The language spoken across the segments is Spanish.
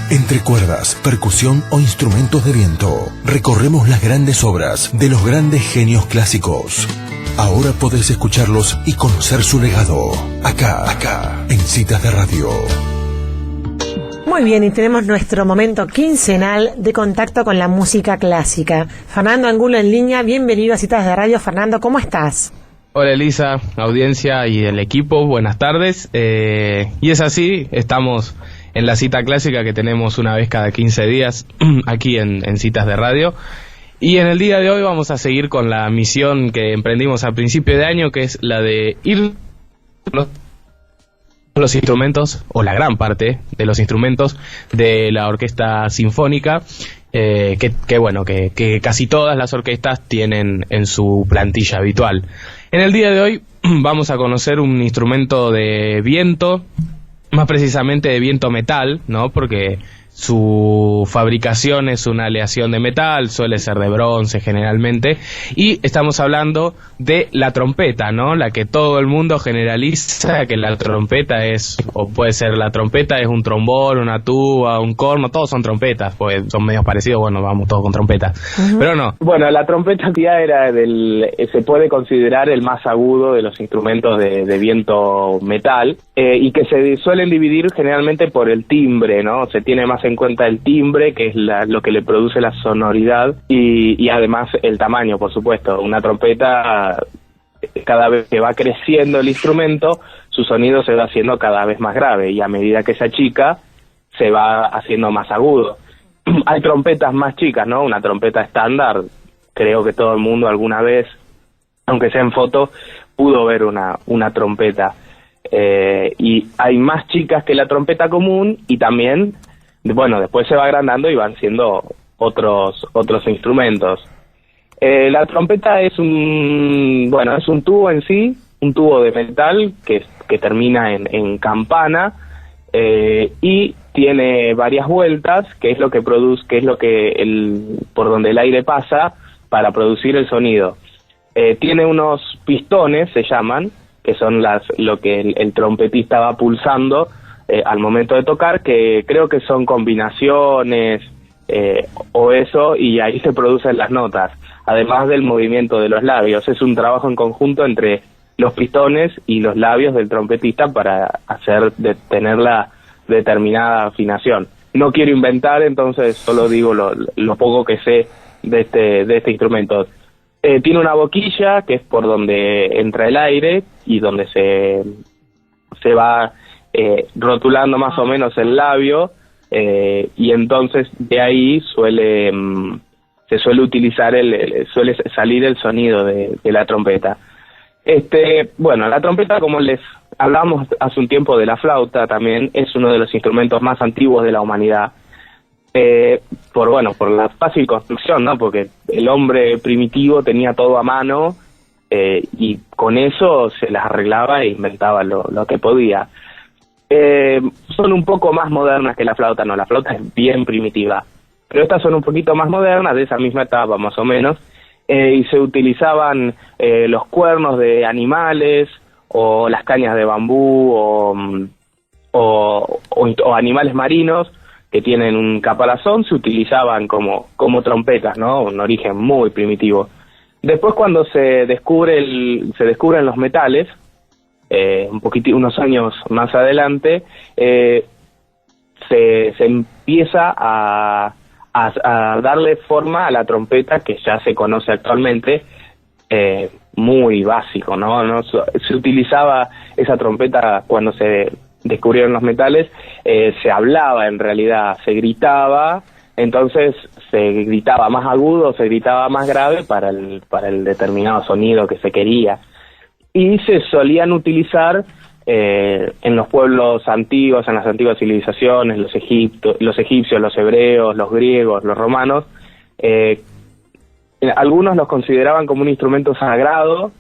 Entre cuerdas, percusión o instrumentos de viento, recorremos las grandes obras de los grandes genios clásicos. Ahora podés escucharlos y conocer su legado. Acá, en Citas de Radio. Muy bien, y tenemos nuestro momento quincenal de contacto con la música clásica. Fernando Angulo en línea, bienvenido a Citas de Radio. Fernando, ¿cómo estás? Hola Elisa, audiencia y el equipo, buenas tardes. Y es así, estamos en la cita clásica que tenemos una vez cada 15 días aquí en Citas de Radio. Y en el día de hoy vamos a seguir con la misión que emprendimos a principio de año, que es la de ir los instrumentos, o la gran parte de los instrumentos de la orquesta sinfónica, que casi todas las orquestas tienen en su plantilla habitual. En el día de hoy vamos a conocer un instrumento de viento, más precisamente de viento metal, ¿no? Porque su fabricación es una aleación de metal, suele ser de bronce generalmente, y estamos hablando de la trompeta, ¿no? La que todo el mundo generaliza, que la trompeta es, o puede ser la trompeta es un trombón, una tuba, un corno, todos son trompetas, pues son medios parecidos, bueno, vamos todos con trompetas, pero no. Bueno, la trompeta ya era se puede considerar el más agudo de los instrumentos de viento metal, y que se suelen dividir generalmente por el timbre, ¿no? Se tiene más en cuenta el timbre, que es lo que le produce la sonoridad, y además el tamaño, por supuesto. Una trompeta, cada vez que va creciendo el instrumento, su sonido se va haciendo cada vez más grave, y a medida que se achica, se va haciendo más agudo. Hay trompetas más chicas, ¿no? Una trompeta estándar, creo que todo el mundo alguna vez, aunque sea en foto, pudo ver una trompeta. Y hay más chicas que la trompeta común, y también, bueno, después se va agrandando y van siendo otros instrumentos. La trompeta es un tubo en sí, un tubo de metal que termina en campana, y tiene varias vueltas, que es lo que produce, por donde el aire pasa para producir el sonido. Tiene unos pistones, se llaman, que son lo que el trompetista va pulsando al momento de tocar, que creo que son combinaciones o eso, y ahí se producen las notas, además del movimiento de los labios. Es un trabajo en conjunto entre los pistones y los labios del trompetista para tener la determinada afinación. No quiero inventar, entonces solo digo lo poco que sé de este instrumento. Tiene una boquilla, que es por donde entra el aire y donde se va rotulando más o menos el labio, y entonces de ahí se suele utilizar suele salir el sonido de la trompeta. La trompeta, como les hablábamos hace un tiempo de la flauta, también es uno de los instrumentos más antiguos de la humanidad, por la fácil construcción, ¿no? Porque el hombre primitivo tenía todo a mano, y con eso se las arreglaba e inventaba lo que podía. Son un poco más modernas que la flauta, no, la flauta es bien primitiva, pero estas son un poquito más modernas, de esa misma etapa más o menos, y se utilizaban los cuernos de animales, o las cañas de bambú, o animales marinos que tienen un caparazón, se utilizaban como trompetas, ¿no? Un origen muy primitivo. Después, cuando se descubren los metales, unos años más adelante, se empieza a darle forma a la trompeta que ya se conoce actualmente, muy básico, ¿no? Se utilizaba esa trompeta cuando se descubrieron los metales, se hablaba en realidad, se gritaba, entonces se gritaba más agudo, se gritaba más grave para el determinado sonido que se quería. Y se solían utilizar en los pueblos antiguos, en las antiguas civilizaciones, los egipcios, los hebreos, los griegos, los romanos. Algunos los consideraban como un instrumento sagrado,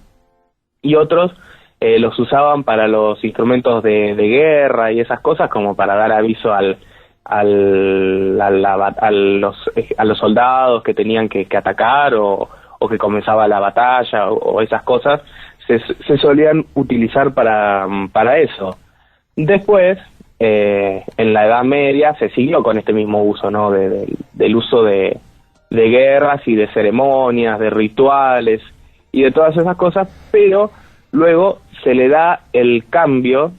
y otros los usaban para los instrumentos de guerra y esas cosas, como para dar aviso a los soldados que tenían que atacar, o que comenzaba la batalla, o esas cosas. Se solían utilizar para eso. Después, en la Edad Media se siguió con este mismo uso, ¿no? Del uso de guerras y de ceremonias, de rituales y de todas esas cosas, pero luego se le da el cambio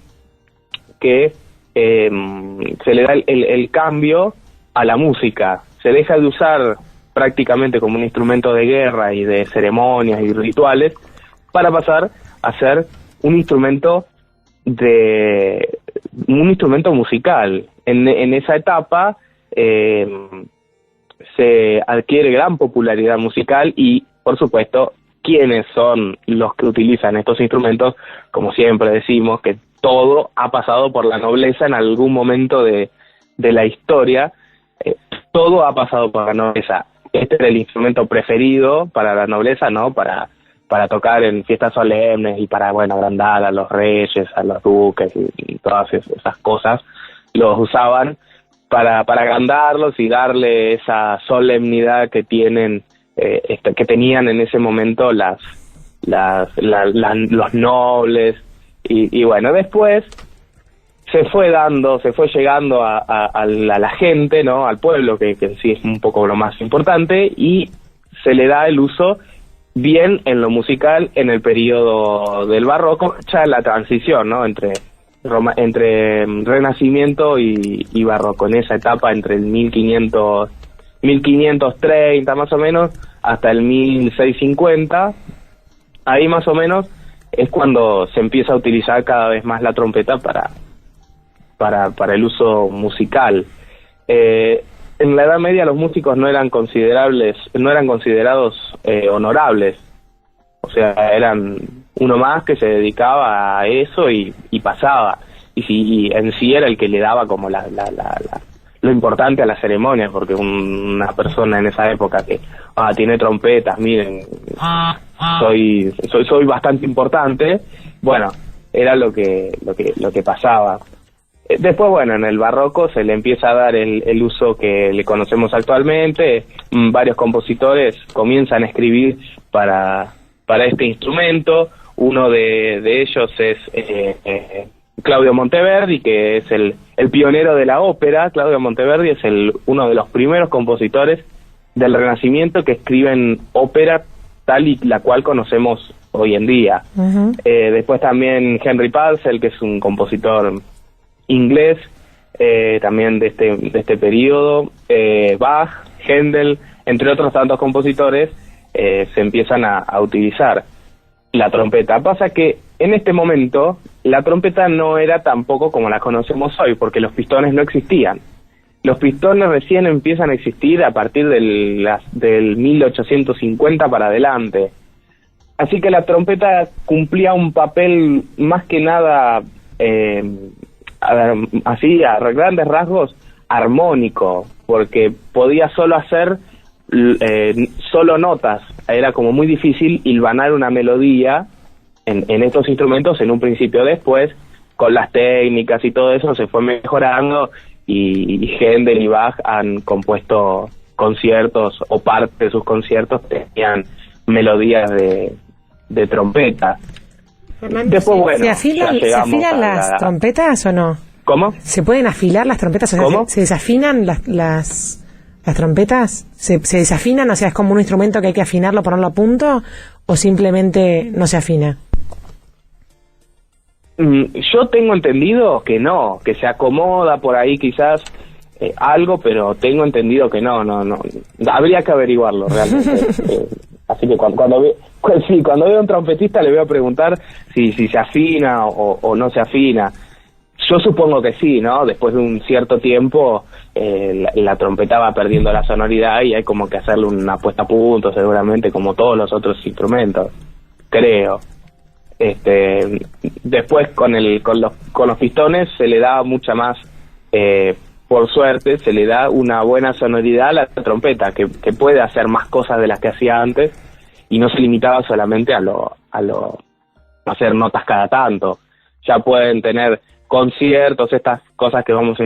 que se le da el cambio a la música. Se deja de usar prácticamente como un instrumento de guerra y de ceremonias y rituales para pasar a ser un instrumento musical. En esa etapa se adquiere gran popularidad musical y, por supuesto, ¿quiénes son los que utilizan estos instrumentos? Como siempre decimos, que todo ha pasado por la nobleza en algún momento de la historia. Todo ha pasado por la nobleza. Este era el instrumento preferido para la nobleza, ¿no? Para tocar en fiestas solemnes y para, bueno, agrandar a los reyes, a los duques y todas esas cosas. Los usaban para agrandarlos y darle esa solemnidad que tienen, que tenían en ese momento los nobles. Y bueno, después se fue llegando a la gente, ¿no? Al pueblo, que sí es un poco lo más importante, y se le da el uso bien en lo musical en el periodo del barroco, ya en la transición, ¿no? Entre Renacimiento y barroco, en esa etapa entre el 1530 más o menos hasta el 1650, ahí más o menos es cuando se empieza a utilizar cada vez más la trompeta para el uso musical. En la Edad Media los músicos no eran considerados honorables, o sea, eran uno más que se dedicaba a eso y pasaba, y en sí era el que le daba como lo importante a la ceremonia, porque una persona en esa época que tiene trompetas, miren, soy bastante importante, bueno, era lo que pasaba. Después, bueno, en el barroco se le empieza a dar el uso que le conocemos actualmente. Varios compositores comienzan a escribir para este instrumento. Uno de ellos es Claudio Monteverdi, que es el pionero de la ópera. Claudio Monteverdi es uno de los primeros compositores del Renacimiento que escriben ópera tal y la cual conocemos hoy en día. Uh-huh. Después también Henry Purcell, que es un compositor inglés, también de este periodo, Bach, Händel, entre otros tantos compositores, se empiezan a utilizar la trompeta. Pasa que en este momento la trompeta no era tampoco como la conocemos hoy, porque los pistones no existían. Los pistones recién empiezan a existir a partir del 1850 para adelante. Así que la trompeta cumplía un papel más que nada, así a grandes rasgos, armónico, porque podía solo hacer solo notas. Era como muy difícil hilvanar una melodía en estos instrumentos en un principio. Después, con las técnicas y todo eso, se fue mejorando, y Händel y Bach han compuesto conciertos, o parte de sus conciertos tenían melodías de trompeta. Fernando, después, bueno, ¿se afilan las trompetas o no? ¿Cómo? ¿Se pueden afilar las trompetas? O sea, ¿cómo? ¿se desafinan las trompetas? ¿Se desafinan? O sea, ¿es como un instrumento que hay que afinarlo, ponerlo a punto? ¿O simplemente no se afina? Yo tengo entendido que no, que se acomoda por ahí quizás algo, pero tengo entendido que no. Habría que averiguarlo realmente. Así que cuando veo un trompetista le voy a preguntar si se afina o no se afina. Yo supongo que sí, ¿no? Después de un cierto tiempo la trompeta va perdiendo la sonoridad y hay como que hacerle una puesta a punto, seguramente, como todos los otros instrumentos, creo. Después con los pistones se le da mucha más, por suerte, se le da una buena sonoridad a la trompeta, que puede hacer más cosas de las que hacía antes, y no se limitaba solamente a hacer notas cada tanto. Ya pueden tener conciertos, estas cosas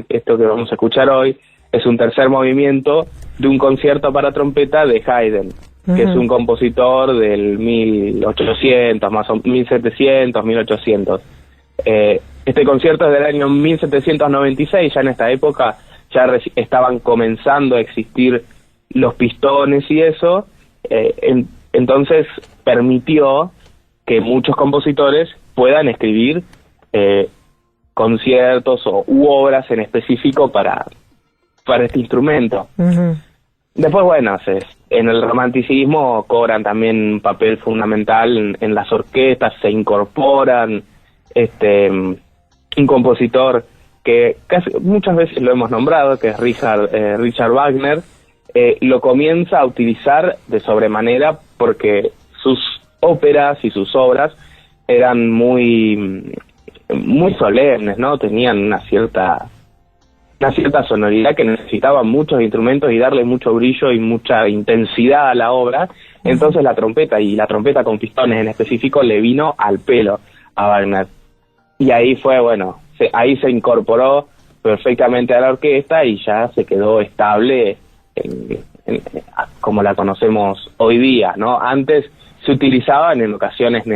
esto que vamos a escuchar hoy es un tercer movimiento de un concierto para trompeta de Haydn, uh-huh, que es un compositor del 1800, más o 1700, 1800. Este concierto es del año 1796, ya en esta época ya estaban comenzando a existir los pistones y eso, entonces permitió que muchos compositores puedan escribir conciertos u obras en específico para este instrumento. Ujú. Después, bueno, en el romanticismo cobran también un papel fundamental en las orquestas, se incorporan un compositor que muchas veces lo hemos nombrado, que es Richard Wagner, lo comienza a utilizar de sobremanera porque sus óperas y sus obras eran muy solemnes, ¿no? Tenían una cierta sonoridad que necesitaban muchos instrumentos y darle mucho brillo y mucha intensidad a la obra. Entonces la trompeta con pistones en específico le vino al pelo a Wagner. Y ahí fue, ahí se incorporó perfectamente a la orquesta y ya se quedó estable como la conocemos hoy día, ¿no? Antes se utilizaban en ocasiones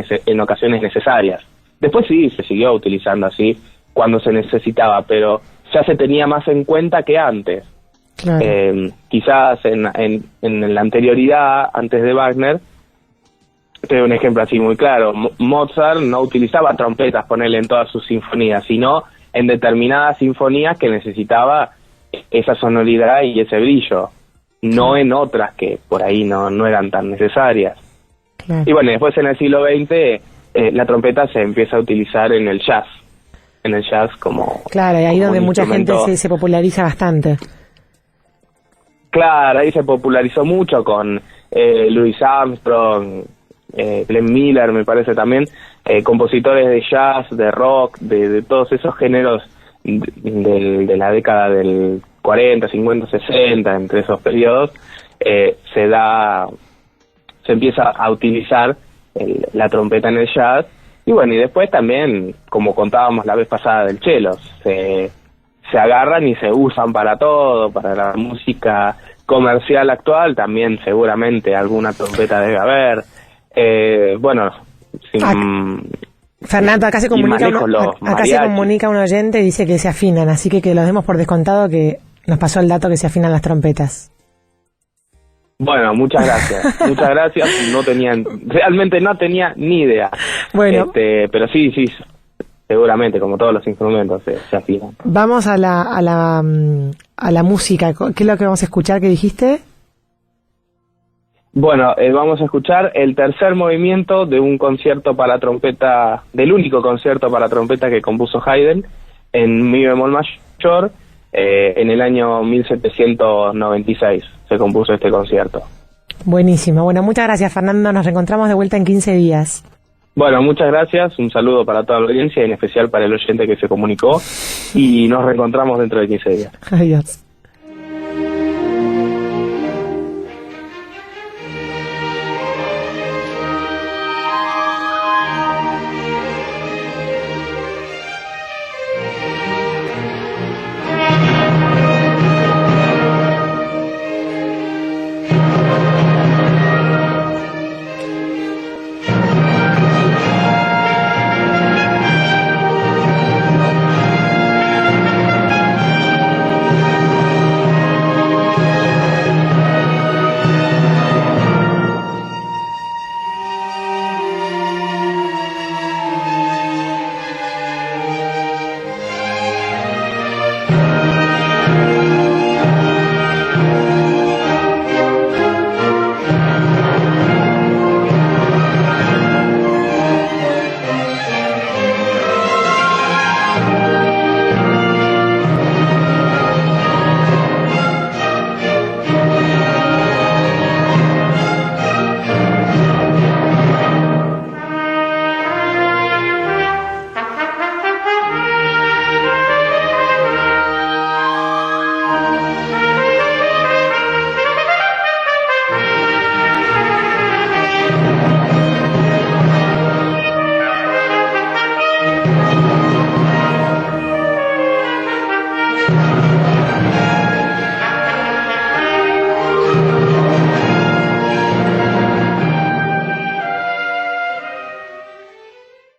necesarias. Después sí, se siguió utilizando así cuando se necesitaba, pero ya se tenía más en cuenta que antes. Claro. Quizás en la anterioridad, antes de Wagner, te doy un ejemplo así muy claro, Mozart no utilizaba trompetas, ponerle en todas sus sinfonías, sino en determinadas sinfonías que necesitaba esa sonoridad y ese brillo, no en otras que por ahí no eran tan necesarias. Claro. Y bueno, después en el siglo XX la trompeta se empieza a utilizar en el jazz como... Claro, y ahí como donde un mucha gente instrumento. se populariza bastante. Claro, ahí se popularizó mucho con Louis Armstrong, Glenn Miller, me parece también, compositores de jazz, de rock, de todos esos géneros de la década del 40, 50, 60, entre esos periodos, se empieza a utilizar la trompeta en el jazz. Y bueno, y después también, como contábamos la vez pasada del cello, se agarran y se usan para todo, para la música comercial actual, también seguramente alguna trompeta debe haber. Fernando, acá se comunica mariachis. un oyente y dice que se afinan, así que los demos por descontado, que nos pasó el dato que se afinan las trompetas. Bueno, muchas gracias. Muchas gracias. Realmente no tenía ni idea. Bueno. Pero sí, seguramente, como todos los instrumentos, se afinan. Vamos a la música. ¿Qué es lo que vamos a escuchar que dijiste? Bueno, vamos a escuchar el tercer movimiento de un concierto para trompeta, del único concierto para trompeta que compuso Haydn, en mi bemol mayor, en el año 1796 se compuso este concierto. Buenísimo. Bueno, muchas gracias, Fernando. Nos reencontramos de vuelta en 15 días. Bueno, muchas gracias. Un saludo para toda la audiencia y en especial para el oyente que se comunicó. Y nos reencontramos dentro de 15 días. Adiós.